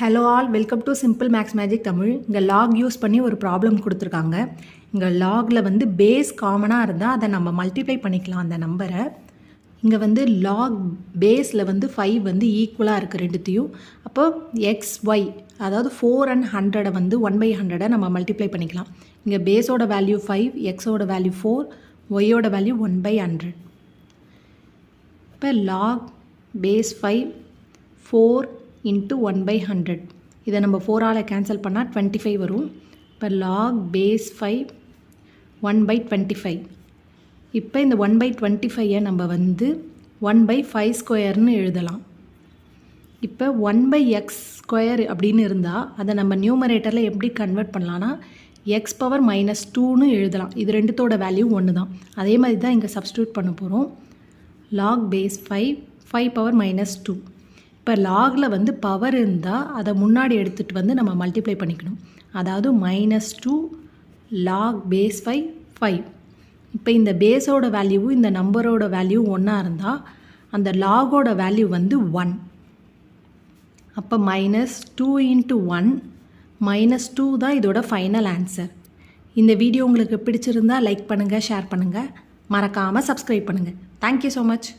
Hello all, welcome to simple maths magic Tamil. இங்கே log use பண்ணி ஒரு ப்ராப்ளம் கொடுத்துருக்காங்க. இங்கே லாகில் வந்து பேஸ் காமனாக இருந்தால் அதை நம்ம மல்டிப்ளை பண்ணிக்கலாம் அந்த நம்பரை. இங்கே வந்து லாக் பேஸில் வந்து 5 வந்து ஈக்குவலாக இருக்குது ரெண்டுத்தையும். அப்போ எக்ஸ் ஒய் அதாவது 4 and 100 வந்து 1/100 நம்ம மல்டிப்ளை பண்ணிக்கலாம். இங்கே பேஸோட வேல்யூ 5, எக்ஸோட வேல்யூ 4, ஒய்யோட வேல்யூ 1/100. இப்போ லாக் பேஸ் 5 4 into 1/100. இதை நம்ம 4ஆல் கேன்சல் பண்ணால் 25 வரும். இப்போ லாக் பேஸ் 5 1/25. இப்போ இந்த 1/25 நம்ம வந்து 1/5² எழுதலாம். இப்போ 1/x² அப்படின்னு இருந்தால் அதை நம்ம நியூமரேட்டரில் எப்படி கன்வெர்ட் பண்ணலான்னா x பவர் -2ன்னு எழுதலாம். இது ரெண்டுத்தோட வேல்யூ ஒன்று தான். அதே மாதிரி தான் இங்கே சப்ஸ்டியூட் பண்ண போகிறோம். Log base 5 power -2. இப்போ லாகில் வந்து பவர் இருந்தால் அதை முன்னாடி எடுத்துகிட்டு வந்து நம்ம மல்டிப்ளை பண்ணிக்கணும். அதாவது -2 லாக் பேஸ் 5. இப்போ இந்த பேஸோட வேல்யூவும் இந்த நம்பரோட வேல்யூ ஒன்றா இருந்தால் அந்த லாகோட வேல்யூ வந்து 1. அப்போ -2 into 1 -2 தான் இதோட ஃபைனல் ஆன்சர். இந்த வீடியோ உங்களுக்கு பிடிச்சிருந்தால் லைக் பண்ணுங்கள், ஷேர் பண்ணுங்கள், மறக்காமல் சப்ஸ்கிரைப் பண்ணுங்கள். Thank you so much.